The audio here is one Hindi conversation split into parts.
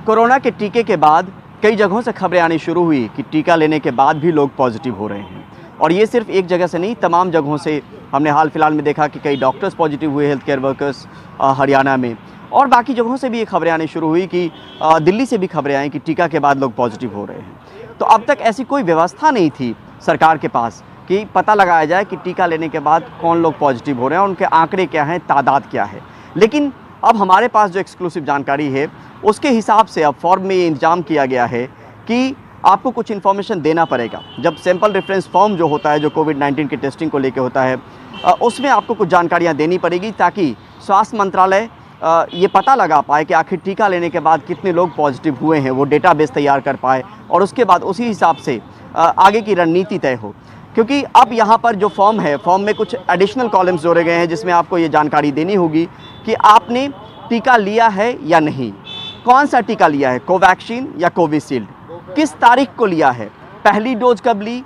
कोरोना के टीके के बाद कई जगहों से खबरें आनी शुरू हुई कि टीका लेने के बाद भी लोग पॉजिटिव हो रहे हैं। और ये सिर्फ एक जगह से नहीं, तमाम जगहों से हमने हाल फिलहाल में देखा कि कई डॉक्टर्स पॉजिटिव हुए, हेल्थ केयर वर्कर्स हरियाणा में, और बाकी जगहों से भी ये खबरें आनी शुरू हुई कि दिल्ली से भी खबरें आई कि टीका के बाद लोग पॉजिटिव हो रहे हैं। तो अब तक ऐसी कोई व्यवस्था नहीं थी सरकार के पास कि पता लगाया जाए कि टीका लेने के बाद कौन लोग पॉजिटिव हो रहे हैं और उनके आंकड़े क्या हैं, तादाद क्या है। लेकिन अब हमारे पास जो एक्सक्लूसिव जानकारी है उसके हिसाब से अब फॉर्म में ये इंतजाम किया गया है कि आपको कुछ इन्फॉर्मेशन देना पड़ेगा। जब सैंपल रेफरेंस फॉर्म जो होता है, जो कोविड-19 की टेस्टिंग को लेके होता है, उसमें आपको कुछ जानकारियाँ देनी पड़ेगी ताकि स्वास्थ्य मंत्रालय ये पता लगा पाए कि आखिर टीका लेने के बाद कितने लोग पॉजिटिव हुए हैं, वो डेटाबेस तैयार कर पाए और उसके बाद उसी हिसाब से आगे की रणनीति तय हो। क्योंकि अब यहाँ पर जो फॉर्म है, फॉर्म में कुछ एडिशनल कॉलम्स जोड़े गए हैं जिसमें आपको ये जानकारी देनी होगी कि आपने टीका लिया है या नहीं, कौन सा टीका लिया है, कोवैक्सीन या कोविशील्ड, किस तारीख को लिया है, पहली डोज कब ली,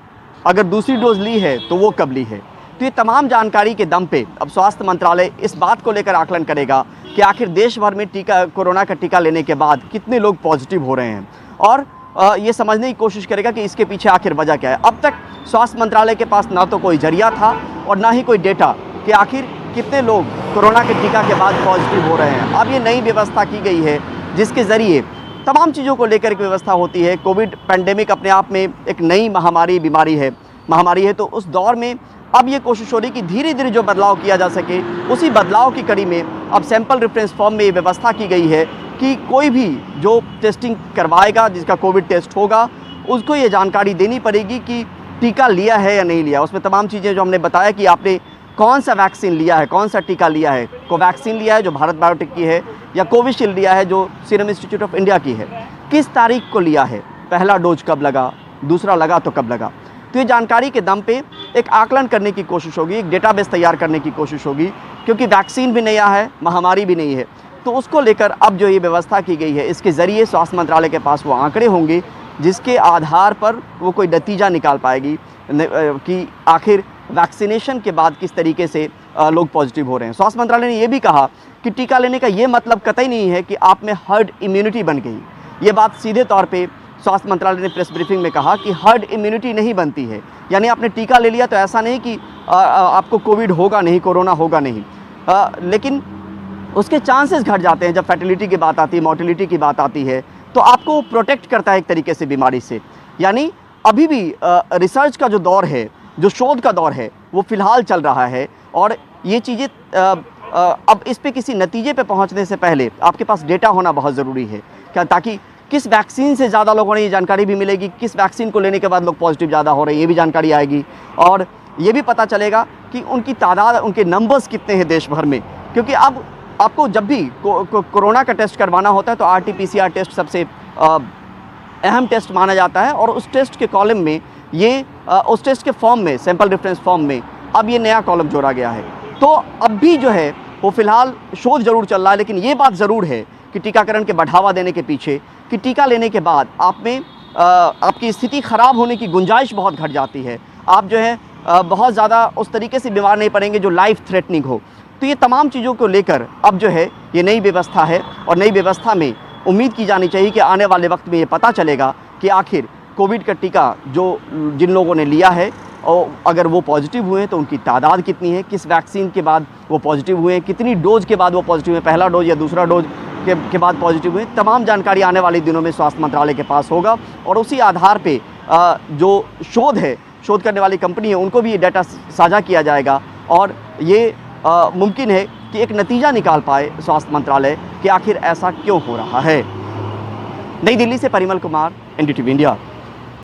अगर दूसरी डोज ली है तो वो कब ली है। तो ये तमाम जानकारी के दम पे अब स्वास्थ्य मंत्रालय इस बात को लेकर आकलन करेगा कि आखिर देश भर में कोरोना का टीका लेने के बाद कितने लोग पॉजिटिव हो रहे हैं और ये समझने की कोशिश करेगा कि इसके पीछे आखिर वजह क्या है। अब तक स्वास्थ्य मंत्रालय के पास ना तो कोई जरिया था और ना ही कोई डेटा कि आखिर कितने लोग कोरोना के टीका के बाद पॉजिटिव हो रहे हैं। अब ये नई व्यवस्था की गई है जिसके ज़रिए तमाम चीज़ों को लेकर एक व्यवस्था होती है। कोविड पैंडेमिक अपने आप में एक नई महामारी है, तो उस दौर में अब ये कोशिश हो रही कि धीरे धीरे जो बदलाव किया जा सके, उसी बदलाव की कड़ी में अब सैंपल रेफरेंस फॉर्म में ये व्यवस्था की गई है कि कोई भी जो टेस्टिंग करवाएगा, जिसका कोविड टेस्ट होगा, उसको ये जानकारी देनी पड़ेगी कि टीका लिया है या नहीं लिया। उसमें तमाम चीज़ें जो हमने बताया कि आपने कौन सा वैक्सीन लिया है, कौन सा टीका लिया है, कोवैक्सीन लिया है जो भारत बायोटेक की है या कोविशील्ड लिया है जो सीरम इंस्टीट्यूट ऑफ इंडिया की है, किस तारीख को लिया है, पहला डोज कब लगा, दूसरा लगा तो कब लगा। तो ये जानकारी के दम पे एक आकलन करने की कोशिश होगी, एक डेटाबेस तैयार करने की कोशिश होगी, क्योंकि वैक्सीन भी नया है, महामारी भी नहीं है। तो उसको लेकर अब जो ये व्यवस्था की गई है, इसके ज़रिए स्वास्थ्य मंत्रालय के पास वो आंकड़े होंगे जिसके आधार पर वो कोई नतीजा निकाल पाएगी कि आखिर वैक्सीनेशन के बाद किस तरीके से लोग पॉजिटिव हो रहे हैं। स्वास्थ्य मंत्रालय ने ये भी कहा कि टीका लेने का ये मतलब कतई नहीं है कि आप में हर्ड इम्यूनिटी बन गई। ये बात सीधे तौर पे स्वास्थ्य मंत्रालय ने प्रेस ब्रीफिंग में कहा कि हर्ड इम्यूनिटी नहीं बनती है, यानी आपने टीका ले लिया तो ऐसा नहीं कि आपको कोविड होगा नहीं, कोरोना होगा नहीं, लेकिन उसके चांसेस घट जाते हैं। जब फर्टिलिटी की बात आती है, मोर्टिलिटी की बात आती है, तो आपको प्रोटेक्ट करता है एक तरीके से बीमारी से। यानी अभी भी रिसर्च का जो दौर है, जो शोध का दौर है, वो फ़िलहाल चल रहा है और ये चीज़ें अब इस पे किसी नतीजे पे पहुंचने से पहले आपके पास डेटा होना बहुत ज़रूरी है, क्या, ताकि किस वैक्सीन से ज़्यादा लोगों ने ये जानकारी भी मिलेगी, किस वैक्सीन को लेने के बाद लोग पॉजिटिव ज़्यादा हो रहे हैं, ये भी जानकारी आएगी और ये भी पता चलेगा कि उनकी तादाद, उनके नंबर्स कितने हैं देश भर में। क्योंकि अब आपको जब भी कोरोना का टेस्ट करवाना होता है तो RT-PCR टेस्ट सबसे अहम टेस्ट माना जाता है और उस टेस्ट के कॉलम में ये उस टेस्ट के फॉर्म में, सैंपल रेफरेंस फॉर्म में अब ये नया कॉलम जोड़ा गया है। तो अब भी जो है वो फ़िलहाल शोध ज़रूर चल रहा है, लेकिन ये बात ज़रूर है कि टीकाकरण के बढ़ावा देने के पीछे कि टीका लेने के बाद आप में आपकी स्थिति ख़राब होने की गुंजाइश बहुत घट जाती है। आप जो है बहुत ज़्यादा उस तरीके से बीमार नहीं पड़ेंगे जो लाइफ थ्रेटनिंग हो। तो ये तमाम चीज़ों को लेकर अब जो है ये नई व्यवस्था है और नई व्यवस्था में उम्मीद की जानी चाहिए कि आने वाले वक्त में ये पता चलेगा कि आखिर कोविड का टीका जिन लोगों ने लिया है और अगर वो पॉजिटिव हुए हैं तो उनकी तादाद कितनी है, किस वैक्सीन के बाद वो पॉजिटिव हुए हैं, कितनी डोज के बाद वो पॉजिटिव है, पहला डोज या दूसरा डोज के बाद पॉजिटिव हुए। तमाम जानकारी आने वाले दिनों में स्वास्थ्य मंत्रालय के पास होगा और उसी आधार पे जो शोध करने वाली कंपनी है उनको भी ये डाटा साझा किया जाएगा और ये मुमकिन है कि एक नतीजा निकाल पाए स्वास्थ्य मंत्रालय कि आखिर ऐसा क्यों हो रहा है। नई दिल्ली से परिमल कुमार, NDTV इंडिया।